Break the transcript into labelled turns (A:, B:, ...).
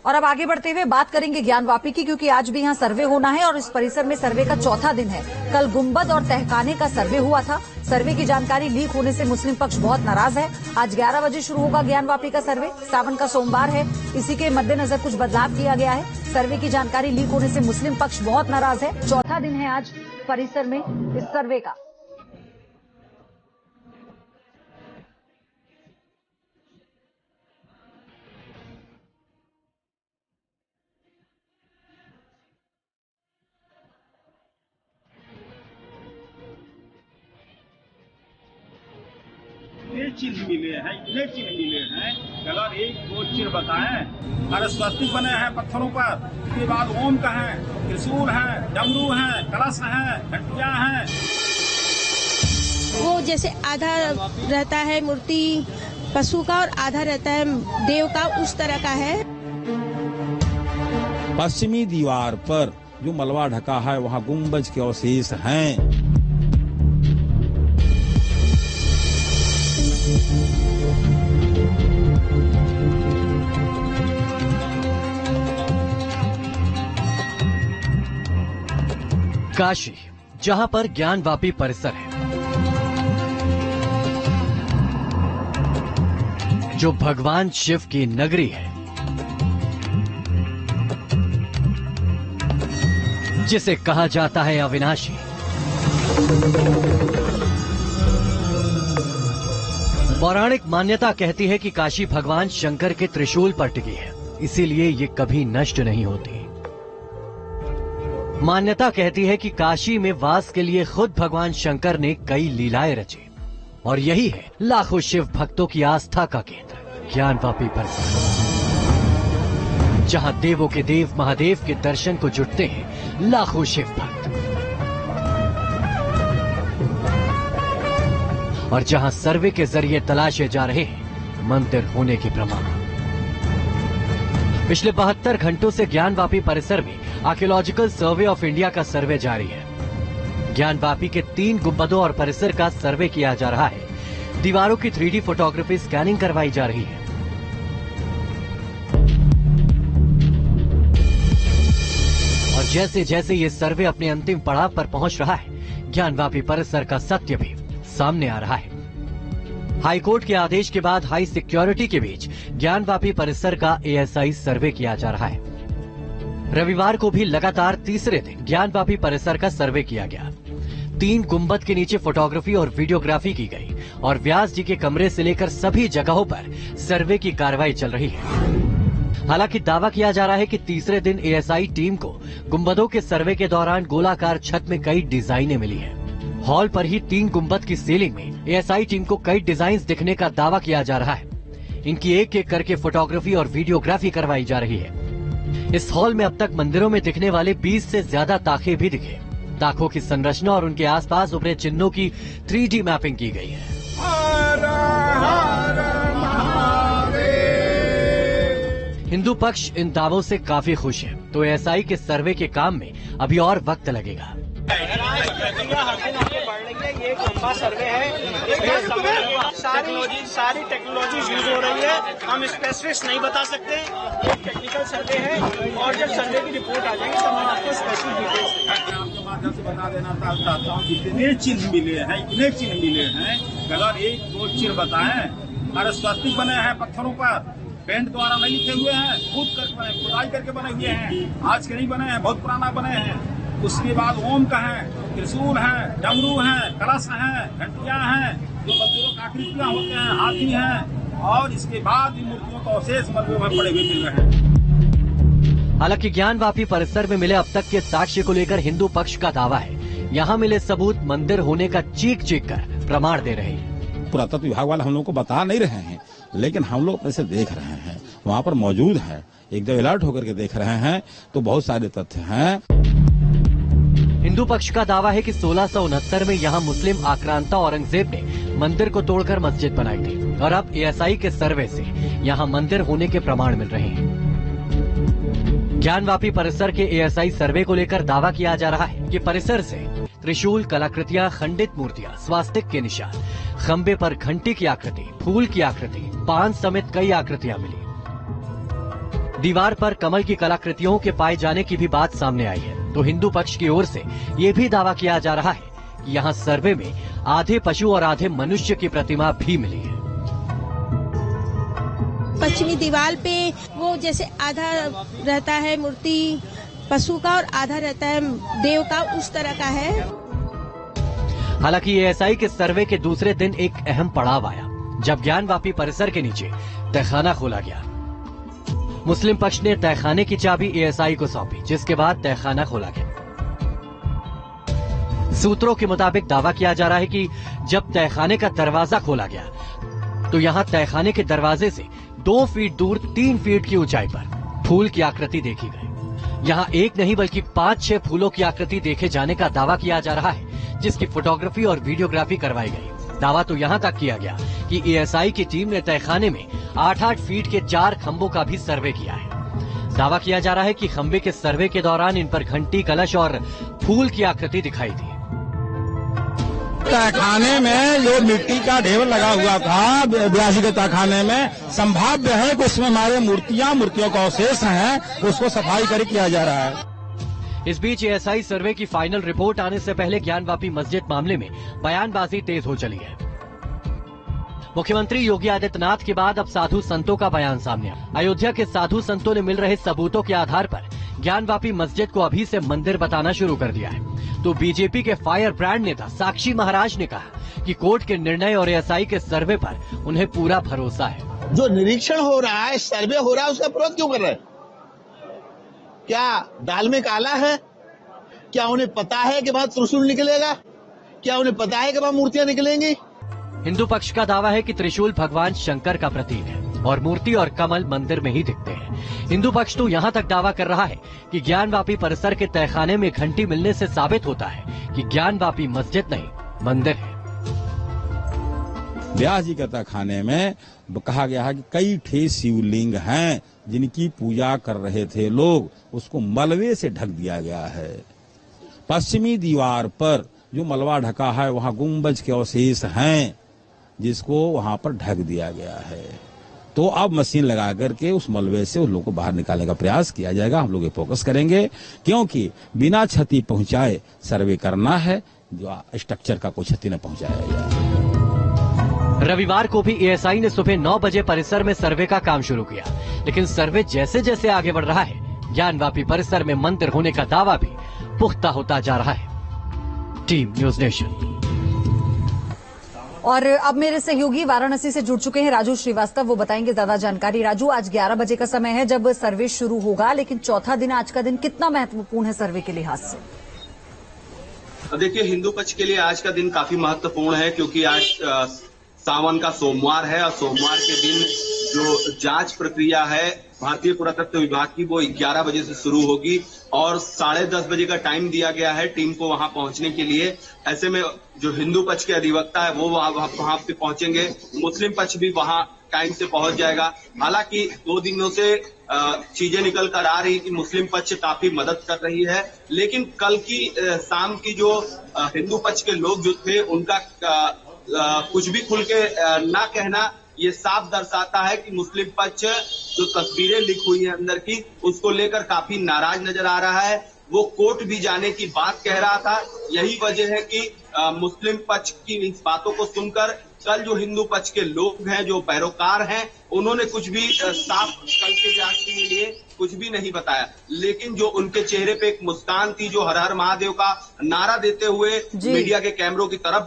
A: और अब आगे बढ़ते हुए बात करेंगे ज्ञानवापी की, क्योंकि आज भी यहाँ सर्वे होना है और इस परिसर में सर्वे का चौथा दिन है। कल गुंबद और तहखाने का सर्वे हुआ था। सर्वे की जानकारी लीक होने से मुस्लिम पक्ष बहुत नाराज है। आज 11 बजे शुरू होगा ज्ञानवापी का सर्वे। सावन का सोमवार है, इसी के मद्देनजर कुछ बदलाव किया गया है। सर्वे की जानकारी लीक होने से मुस्लिम पक्ष बहुत नाराज है। चौथा दिन है आज परिसर में इस सर्वे का।
B: चिन्ह मिले हैं, इतने चिन्ह मिले हैं, अगर एक दो चिन्ह बताएं, अरे स्वस्तिक बने हैं पत्थरों पर, उसके बाद ओम का है, त्रिशूल है, डमरू है, कलश है, घंटियां हैं।
C: वो जैसे आधा रहता है मूर्ति पशु का और आधा रहता है देव का, उस तरह का है।
D: पश्चिमी दीवार पर जो मलबा ढका है वहाँ गुंबज के अवशेष हैं।
E: काशी, जहां पर ज्ञानवापी परिसर है, जो भगवान शिव की नगरी है, जिसे कहा जाता है अविनाशी। पौराणिक मान्यता कहती है कि काशी भगवान शंकर के त्रिशूल पर टिकी है, इसीलिए ये कभी नष्ट नहीं होती। मान्यता कहती है कि काशी में वास के लिए खुद भगवान शंकर ने कई लीलाएं रची, और यही है लाखों शिव भक्तों की आस्था का केंद्र ज्ञानवापी परिसर, जहां देवों के देव महादेव के दर्शन को जुटते हैं लाखों शिव भक्त, और जहां सर्वे के जरिए तलाशे जा रहे हैं मंदिर होने के प्रमाण। पिछले 72 घंटों से ज्ञानवापी परिसर में आर्कियोलॉजिकल सर्वे ऑफ इंडिया का सर्वे जारी है। ज्ञानवापी के 3 गुंबदों और परिसर का सर्वे किया जा रहा है। दीवारों की 3D फोटोग्राफी स्कैनिंग करवाई जा रही है। और जैसे जैसे ये सर्वे अपने अंतिम पड़ाव पर पहुंच रहा है, ज्ञानवापी परिसर का सत्य भी सामने आ रहा है। हाईकोर्ट के आदेश के बाद हाई सिक्योरिटी के बीच ज्ञानवापी परिसर का ASI सर्वे किया जा रहा है। रविवार को भी लगातार तीसरे दिन ज्ञानवापी परिसर का सर्वे किया गया। 3 गुंबद के नीचे फोटोग्राफी और वीडियोग्राफी की गई और व्यास जी के कमरे से लेकर सभी जगहों पर सर्वे की कार्रवाई चल रही है। हालांकि दावा किया जा रहा है कि तीसरे दिन ASI टीम को गुंबदों के सर्वे के दौरान गोलाकार छत में कई डिजाइनें मिली हैं। हॉल पर ही 3 गुंबद की सीलिंग में ASI टीम को कई डिजाइन दिखने का दावा किया जा रहा है। इनकी एक एक करके फोटोग्राफी और वीडियोग्राफी करवाई जा रही है। इस हॉल में अब तक मंदिरों में दिखने वाले 20 से ज्यादा ताखे भी दिखे। ताखों की संरचना और उनके आसपास उभरे चिन्हों की 3D मैपिंग की गई है। हिंदू पक्ष इन दावों से काफी खुश है, तो ASI के सर्वे के काम में अभी और वक्त लगेगा।
F: ये एक लंबा सर्वे है, सारी टेक्नोलॉजी यूज हो रही है। हम स्पेसिफिक्स नहीं बता सकते, एक टेक्निकल सर्वे है और जब सर्वे की रिपोर्ट आ जाएगी तब हम आपको स्पेसिफिक डिटेल्स
B: आपके माध्यम से बता देना चाहता हूँ, इतने चिन्ह मिले हैं, इतने चिन्ह मिले हैं, अगर एक दो चिन्ह बताएं, अरे स्वस्तिक बने हैं पत्थरों पर, पेंट द्वारा नहीं लिखे हुए हैं, खुदाई करके बने हुए हैं, आज के नहीं बने हैं, बहुत पुराना बने हैं। उसके बाद ओम का है, त्रिशूल है, डमरू है, कलश है, घंटियां हैं, जो मंदिरों का आकृतियां होते हैं, हाथी हैं, और इसके बाद भी मूर्तियों का अवशेष मंदिरों में पड़े हुए मिल रहे हैं।
E: हालांकि ज्ञानवापी परिसर में मिले अब तक के साक्ष्य को लेकर हिंदू पक्ष का दावा है, यहाँ मिले सबूत मंदिर होने का चीख चीख कर प्रमाण दे रहे हैं।
D: पुरातत्व विभाग वाले हम लोग को बता नहीं रहे हैं, लेकिन हम लोग अपने से देख रहे हैं, वहाँ पर मौजूद है, एकदम अलर्ट होकर के देख रहे हैं, तो बहुत सारे तथ्य हैं।
E: हिंदू पक्ष का दावा है कि 1669 में यहाँ मुस्लिम आक्रांता औरंगजेब ने मंदिर को तोड़कर मस्जिद बनाई थी, और अब ASI के सर्वे से यहाँ मंदिर होने के प्रमाण मिल रहे हैं। ज्ञानवापी परिसर के ASI सर्वे को लेकर दावा किया जा रहा है कि परिसर से त्रिशूल, कलाकृतियां, खंडित मूर्तियां, स्वास्तिक के निशान, खंबे पर घंटी की आकृति, फूल की आकृति, पान समेत कई आकृतियां मिली। दीवार पर कमल की कलाकृतियों के पाए जाने की भी बात सामने आई है, तो हिंदू पक्ष की ओर से ये भी दावा किया जा रहा है कि यहाँ सर्वे में आधे पशु और आधे मनुष्य की प्रतिमा भी मिली है।
C: पश्चिमी दीवार पे वो जैसे आधा रहता है मूर्ति पशु का और आधा रहता है देव का, उस तरह का है।
E: हालांकि एएसआई के सर्वे के दूसरे दिन एक अहम पड़ाव आया, जब ज्ञानवापी परिसर के नीचे तहखाना खोला गया। मुस्लिम पक्ष ने तहखाने की चाबी एएसआई को सौंपी, जिसके बाद तहखाना खोला गया। सूत्रों के मुताबिक दावा किया जा रहा है कि जब तहखाने का दरवाजा खोला गया तो यहाँ तहखाने के दरवाजे से 2 फीट दूर 3 फीट की ऊंचाई पर फूल की आकृति देखी गई। यहाँ एक नहीं बल्कि 5-6 फूलों की आकृति देखे जाने का दावा किया जा रहा है, जिसकी फोटोग्राफी और वीडियोग्राफी करवाई गई। दावा तो यहाँ तक किया गया कि एएसआई की टीम ने तहखाने में 8-8 फीट के 4 खंभों का भी सर्वे किया है। दावा किया जा रहा है कि खंभे के सर्वे के दौरान इन पर घंटी, कलश और फूल की आकृति दिखाई दी।
D: तहखाने में जो मिट्टी का ढेर लगा हुआ था 82 के तहखाने में, संभाव्य है कि उसमें हमारे मूर्तियों का अवशेष हैं, उसको सफाई कर किया जा रहा है।
E: इस बीच एएसआई सर्वे की फाइनल रिपोर्ट आने से पहले ज्ञानवापी मस्जिद मामले में बयानबाजी तेज हो चली है। मुख्यमंत्री योगी आदित्यनाथ के बाद अब साधु संतों का बयान सामने आया। अयोध्या के साधु संतों ने मिल रहे सबूतों के आधार पर ज्ञानवापी मस्जिद को अभी से मंदिर बताना शुरू कर दिया है। तो बीजेपी के फायर ब्रांड नेता साक्षी महाराज ने कहा कि कोर्ट के निर्णय और एएसआई के सर्वे पर उन्हें पूरा भरोसा है।
G: जो निरीक्षण हो रहा है, सर्वे हो रहा है, उसका विरोध क्यों कर रहे हैं? क्या दाल में काला है? क्या उन्हें पता है कि वहां त्रिशूल निकलेगा? क्या उन्हें पता है कि वहां मूर्तियां निकलेंगी?
E: हिंदू पक्ष का दावा है कि त्रिशूल भगवान शंकर का प्रतीक है और मूर्ति और कमल मंदिर में ही दिखते हैं। हिंदू पक्ष तो यहाँ तक दावा कर रहा है कि ज्ञानवापी परिसर के तहखाने में घंटी मिलने से साबित होता है कि ज्ञानवापी मस्जिद नहीं, मंदिर है।
D: व्यास जी के तहखाने में कहा गया है कि कई ठे शिवलिंग हैं जिनकी पूजा कर रहे थे लोग, उसको मलबे से ढक दिया गया है। पश्चिमी दीवार पर जो मलबा ढका है वहां गुंबज के अवशेष हैं, जिसको वहां पर ढक दिया गया है। तो अब मशीन लगा करके उस मलबे से उस लोग को बाहर निकालने का प्रयास किया जाएगा। हम लोग ये फोकस करेंगे, क्योंकि बिना क्षति पहुंचाए सर्वे करना है, जो स्ट्रक्चर का कोई क्षति न पहुंचाया जाए।
E: रविवार को भी एएसआई ने सुबह 9 बजे परिसर में सर्वे का काम शुरू किया, लेकिन सर्वे जैसे जैसे आगे बढ़ रहा है, ज्ञानवापी परिसर में मंदिर होने का दावा भी पुख्ता होता जा रहा है। Team news nation.
A: और अब मेरे सहयोगी वाराणसी से जुड़ चुके हैं राजू श्रीवास्तव, वो बताएंगे ज्यादा जानकारी। राजू, आज 11 बजे का समय है जब सर्वे शुरू होगा, लेकिन चौथा दिन आज का दिन कितना महत्वपूर्ण है सर्वे के लिहाज से?
H: देखिए, हिंदू पक्ष के लिए आज का दिन काफी महत्वपूर्ण है, क्योंकि आज सावन का सोमवार है और सोमवार के दिन जो जांच प्रक्रिया है भारतीय पुरातत्व विभाग की, वो 11 बजे से शुरू होगी और 10:30 बजे का टाइम दिया गया है टीम को वहां पहुंचने के लिए। ऐसे में जो हिंदू पक्ष के अधिवक्ता है वो वहां पे पहुंचेंगे, मुस्लिम पक्ष भी वहां टाइम से पहुंच जाएगा। हालांकि 2 दिनों से चीजें निकल कर आ रही कि मुस्लिम पक्ष काफी मदद कर रही है, लेकिन कल की शाम की जो हिंदू पक्ष के लोग जो थे उनका कुछ भी खुल के ना कहना, ये साफ दर्शाता है कि मुस्लिम पक्ष जो तस्वीरें लीक हुई है अंदर की, उसको लेकर काफी नाराज नजर आ रहा है। वो कोर्ट भी जाने की बात कह रहा था। यही वजह है कि मुस्लिम पक्ष की इस बातों को सुनकर कल जो हिंदू पक्ष के लोग हैं, जो पैरोकार हैं, उन्होंने कुछ भी साफ कल के जांच के लिए कुछ भी नहीं बताया, लेकिन जो उनके चेहरे पे एक मुस्कान थी, जो हर हर महादेव का नारा देते हुए मीडिया के कैमरों की तरफ